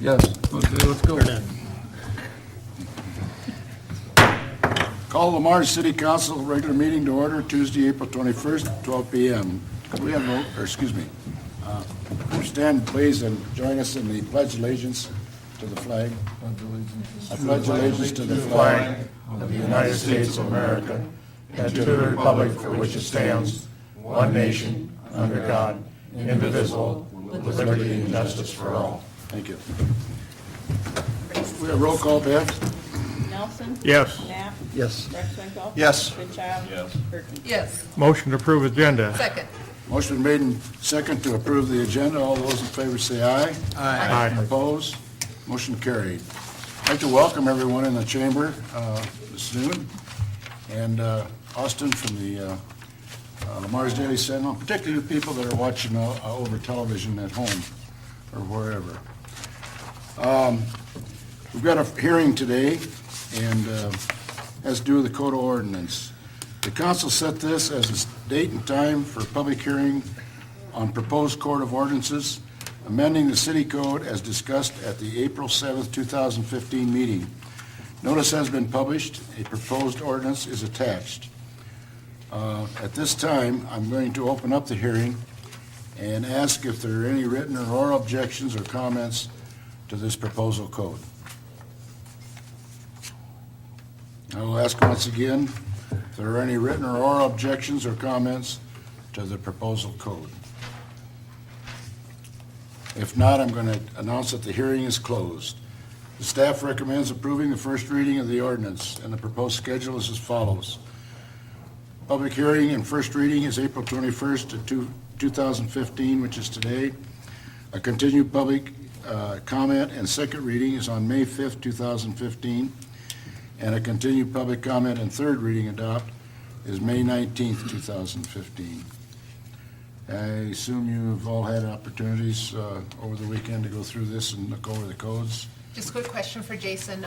Yes. Okay, let's go. Call Lamar City Council regular meeting to order Tuesday, April 21st, 12 p.m. Could we have, stand please and join us in the pledge allegiance to the flag. I pledge allegiance to the flag of the United States of America and to the republic for which it stands, one nation, under God, indivisible, with liberty and justice for all. Thank you. We have roll call, Bev? Nelson? Yes. Knapp? Yes. Rexbro? Yes. Goodchild? Yes. Perkins? Yes. Motion to approve agenda. Second. Motion made and second to approve the agenda. All those in favor say aye. Aye. Opposed? Motion carried. I'd like to welcome everyone in the chamber this noon, and Austin from the Lamar's Daily Sentinel, particularly the people that are watching over television at home or wherever. We've got a hearing today, and has to do with the Code of Ordinance. The council set this as a date and time for a public hearing on proposed Code of Ordinances, amending the city code as discussed at the April 7th, 2015 meeting. Notice has been published. A proposed ordinance is attached. At this time, I'm going to open up the hearing and ask if there are any written or oral objections or comments to this proposal code. I will ask once again if there are any written or oral objections or comments to the proposal code. If not, I'm going to announce that the hearing is closed. The staff recommends approving the first reading of the ordinance, and the proposed schedule is as follows. Public hearing and first reading is April 21st to 2015, which is today. A continued public comment and second reading is on May 5th, 2015. And a continued public comment and third reading adopt is May 19th, 2015. I assume you've all had opportunities over the weekend to go through this and look over the codes. Just a quick question for Jason.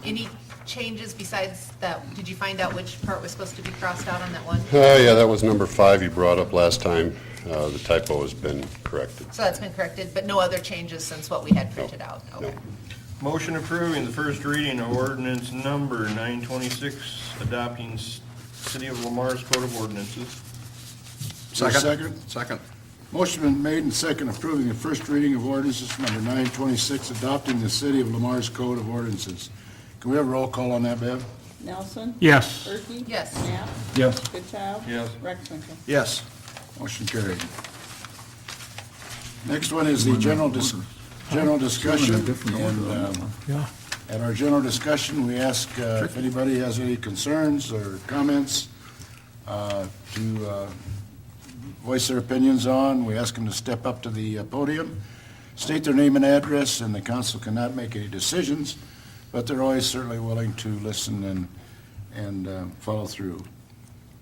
Any changes besides that? Did you find out which part was supposed to be crossed out on that one? Yeah, that was number 5 you brought up last time. The typo has been corrected. So that's been corrected, but no other changes since what we had printed out? No. Okay. Motion approving the first reading of ordinance number 926, adopting City of Lamar's Code of Ordinances. Second. Second. Motion been made and second approving the first reading of ordinances number 926, adopting the City of Lamar's Code of Ordinances. Can we have a roll call on that, Bev? Nelson? Yes. Perkins? Yes. Knapp? Yes. Goodchild? Yes. Rexbro? Yes. Motion carried. Next one is the general discussion. And Yeah. at our general discussion, we ask if anybody has any concerns or comments to voice their opinions on. We ask them to step up to the podium, state their name and address, and the council cannot make any decisions, but they're always certainly willing to listen and follow through.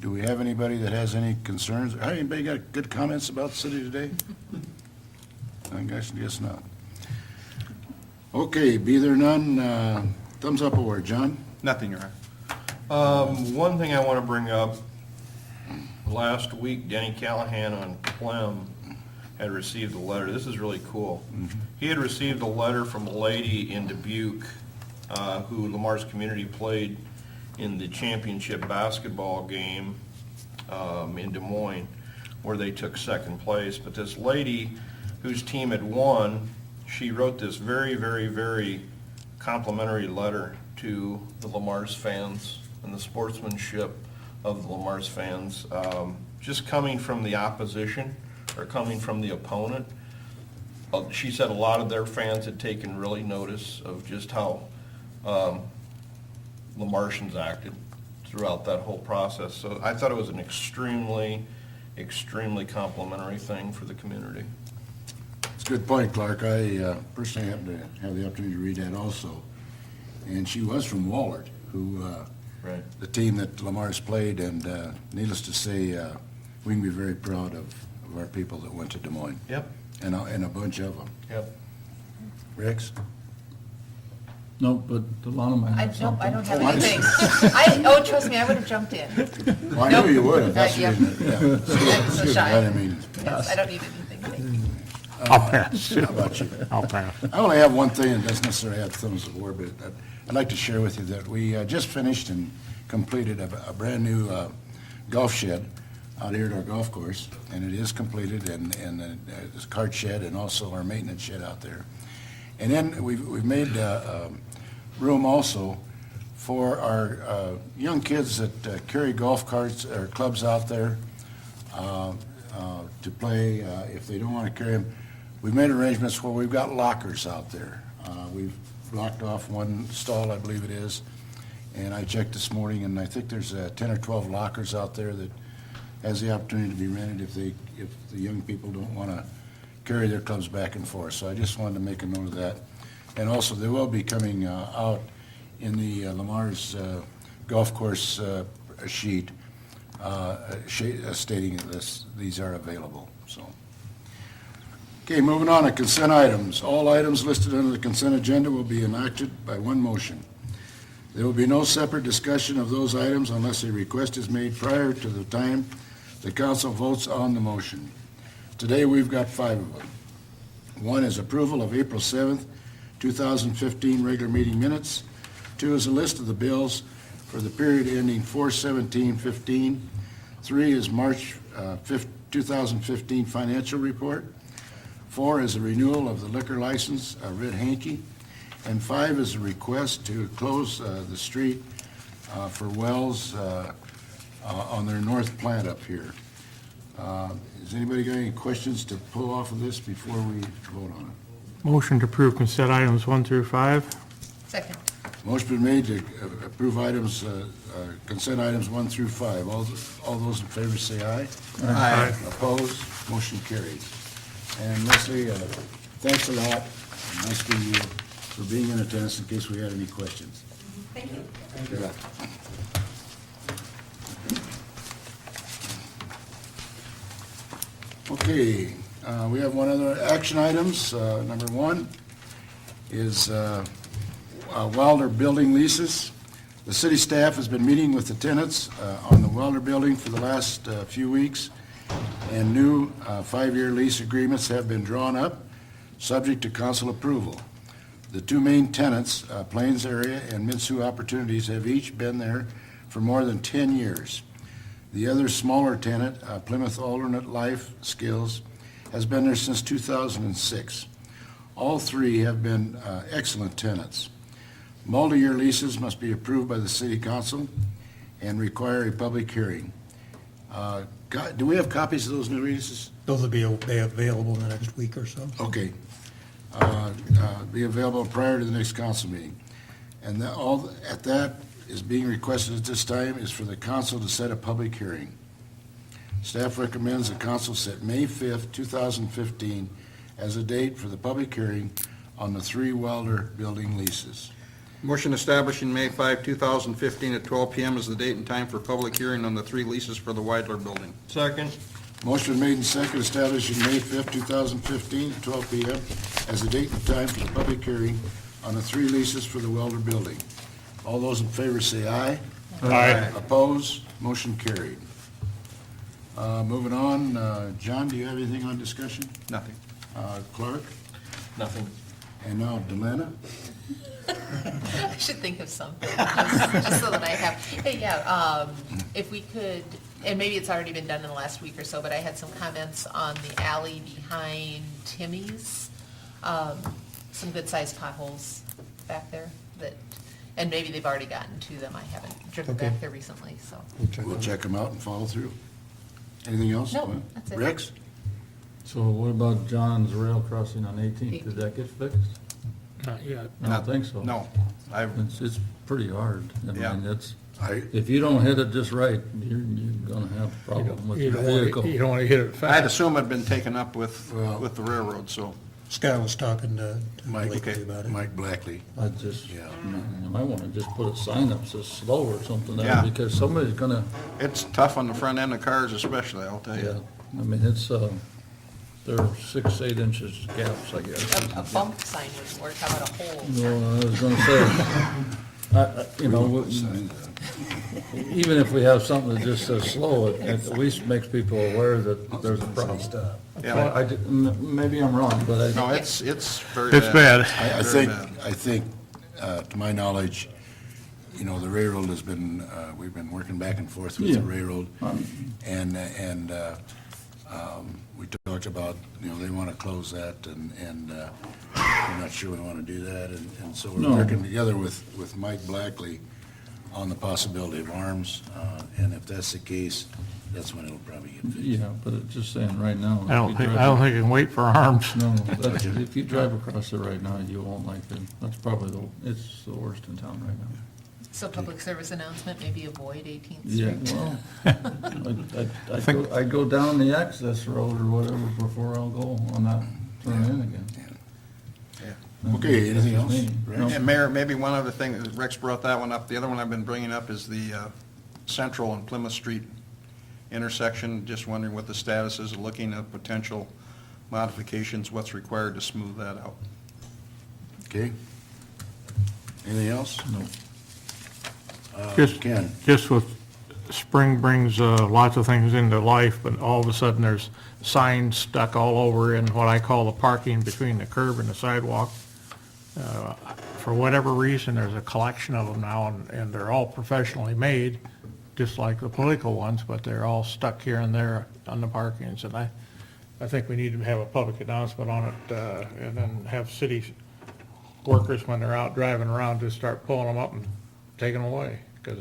Do we have anybody that has any concerns? Anybody got good comments about the city today? I guess not. Okay, be there none, thumbs up or word, John? Nothing, Your Honor. One thing I want to bring up, last week Denny Callahan on Clem had received a letter. This is really cool. He had received a letter from a lady in Dubuque who Lamar's community played in the championship basketball game in Des Moines, where they took second place. But this lady whose team had won, she wrote this very, very, very complimentary letter to the Lamar's fans and the sportsmanship of the Lamar's fans, just coming from the opposition or coming from the opponent. She said a lot of their fans had taken really notice of just how Lamartians acted throughout that whole process. So I thought it was an extremely, extremely complimentary thing for the community. It's a good point, Clark. I personally happened to have the opportunity to read that also. And she was from Wahlert, who, Right. the team that Lamar's played, and needless to say, we can be very proud of our people that went to Des Moines, Yep, and a bunch of them. yep. Rex? No, but Delana might have Nope, I something. don't have Oh, I anything. Trust me, I would have jumped in. Well, I knew you would. If that's Yep. what you- yeah. I'm so Excuse me, shy. I didn't mean. Yes, I don't need anything. Thank you. I'll pass. How about you? I'll pass. I only have one thing that doesn't necessarily have thumbs of war, but I'd like to share with you that we just finished and completed a brand-new golf shed out here at our golf course, and it is completed, and this cart shed and also our maintenance shed out there. And then we've made room also for our young kids that carry golf carts or clubs out there to play, if they don't want to carry them. We've made arrangements where we've got lockers out there. We've blocked off one stall, I believe it is, and I checked this morning, and I think there's 10 or 12 lockers out there that has the opportunity to be rented if the young people don't want to carry their clubs back and forth. So I just wanted to make a note of that. And also, they will be coming out in the Lamar's golf course sheet stating that these are available, so. Okay, moving on to consent items. All items listed under the consent agenda will be enacted by one motion. There will be no separate discussion of those items unless a request is made prior to the time the council votes on the motion. Today, we've got 5 of them. One is approval of April 7th, 2015 regular meeting minutes. 2 is a list of the bills for the period ending 4/17/15. 3 is March 5th, 2015 financial report. 4 is a renewal of the liquor license, Red Hankey. And 5 is a request to close the street for Wells on their north plant up here. Has anybody got any questions to pull off of this before we vote on it? Motion to approve consent items 1 through 5. Second. Motion been made to approve items, consent items 1 through 5. All those in favor say aye. Aye. Opposed? Motion carries. And Leslie, thanks a lot. Nice to meet you for being in attendance in case we had any questions. Thank you. Yeah. Okay, we have one other action items. Number 1 is Wilder Building leases. The city staff has been meeting with the tenants on the Wilder Building for the last few weeks, and new 5-year lease agreements have been drawn up, subject to council approval. The 2 main tenants, Plains Area and Mitsui Opportunities, have each been there for more than 10 years. The other smaller tenant, Plymouth Alternate Life Skills, has been there since 2006. All 3 have been excellent tenants. Multi-year leases must be approved by the city council and require a public hearing. Do we have copies of those new leases? Those will be available in the next week or so. Okay. Be available prior to the next council meeting. And that is being requested at this time is for the council to set a public hearing. Staff recommends the council set May 5th, 2015 as a date for the public hearing on the 3 Wilder Building leases. Motion establishing May 5, 2015 at 12 p.m. is the date and time for public hearing on the 3 leases for the Wilder Building. Second. Motion made and second establishing May 5th, 2015 at 12 p.m. as the date and time for the public hearing on the 3 leases for the Wilder Building. All those in favor say aye. Aye. Opposed? Motion carried. Moving on, John, do you have anything on discussion? Nothing. Clark? Nothing. And now Delana? I should think of something, just so that I have. Hey, yeah, if we could, and maybe it's already been done in the last week or so, but I had some comments on the alley behind Timmy's. Some good-sized potholes back there that, and maybe they've already gotten to them. I haven't driven Okay. back there recently, so. We'll check them out and follow through. Anything else? No, that's it. Rex? So what about John's rail crossing on 18th? Did that get fixed? Not yet. I don't think so. No. It's pretty hard. I Yeah. mean, it's, I, if you don't hit it just right, you're gonna have a problem with your vehicle. You don't want to hit it I'd fast. assume it'd been taken up with Well- the railroad, so. Scott was talking to Mike, Blakely about it. Mike Blackley. I just, Yeah. you might wanna just put a sign up, says slow or something there, Yeah. because somebody's gonna, It's tough on the front end of cars especially, I'll tell yeah, you. I mean, it's, there are 6, 8 inches gaps, I guess. A bump sign would work, how about a hole? No, I was gonna say, You know, even if we have something that just says slow, it at least makes people aware that there's a problem. Yeah. Maybe I'm wrong, but No, I, it's very bad. It's bad. I think, to my knowledge, you know, the railroad has been, we've been working back and forth with the Yeah. railroad. And we talked about, you know, they want to close that and we're not sure we want to do that. And so we're No. working together with Mike Blackley on the possibility of arms. And if that's the case, that's when it'll probably get fixed. yeah, but it's just saying right now. I don't if you think, drive- I don't think it can wait for arms. No, that's, if you drive across it right now, you won't like it. That's probably it's the worst in town right now. So public service announcement, maybe avoid 18th Yeah, Street. well, I go down the access road or whatever before I'll go on that turn in again. Okay, anything That's just else? me. Rex? No. And Mayor, maybe one other thing, Rex brought that one up. The other one I've been bringing up is the Central and Plymouth Street intersection. Just wondering what the status is, looking at potential modifications, what's required to smooth that out. Okay. Anything else? No. Just- Ken? Just with, spring brings lots of things into life, but all of a sudden there's signs stuck all over in what I call the parking between the curb and the sidewalk. For whatever reason, there's a collection of them now, and they're all professionally made, just like the political ones, but they're all stuck here and there on the parkings. And I think we need to have a public announcement on it, and then have city workers, when they're out driving around, just start pulling them up and taking them away, because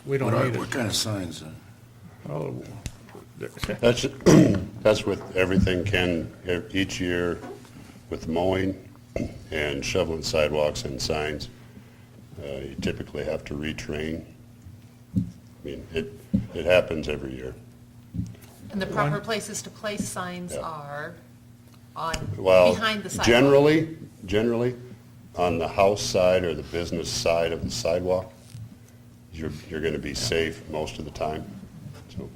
we don't need What it. kind of signs? Oh, That's with everything, Ken, each year with mowing and shoveling sidewalks and signs. You typically have to retrain. I mean, it happens every year. And the proper places to place signs Yeah. are on, Well, behind the sidewalk. generally, on the house side or the business side of the sidewalk, you're going to be safe most of the time, so.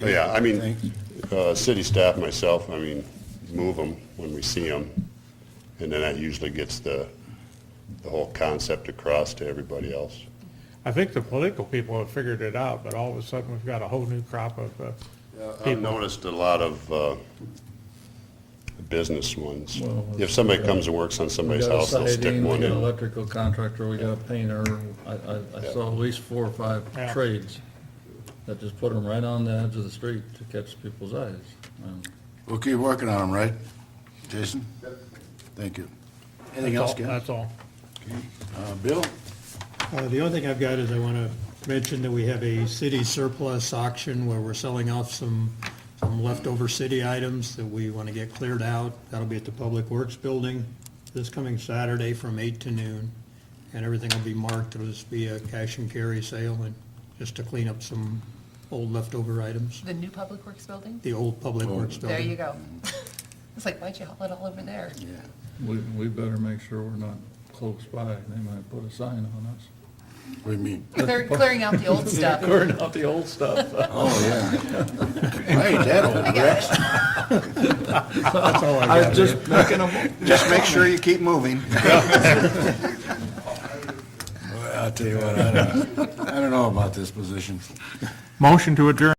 But yeah, I mean, city staff, myself, I mean, move them when we see them, and then that usually gets the whole concept across to everybody else. I think the political people have figured it out, but all of a sudden, we've got a whole new crop of I've people. noticed a lot of business ones. Well, If somebody comes and works on We somebody's got a house, they'll stick siding, we one got an in. electrical contractor, we got a painter. I saw at least 4 or 5 Yeah. trades that just put them right on the edge of the street to catch people's eyes. We'll keep working on them, right? Jason? Thank you. Anything else, Ken? That's all. Bill? The only thing I've got is I want to mention that we have a city surplus auction where we're selling off some leftover city items that we want to get cleared out. That'll be at the Public Works Building this coming Saturday from 8 to noon. And everything will be marked. It'll just be a cash and carry sale and just to clean up some old leftover items. The new Public Works building? The old Public Works Building. There you go. It's like, why'd you haul it all over there? Yeah. We better make sure we're not close by. They might put a sign on us. What do you mean? Clearing out the old stuff. Clearing out the old stuff. Oh, yeah. I ain't that old, Rex. That's all I I got. just making them. Just make sure you keep moving. I'll tell you what, I don't know about this position. Motion to adjourn.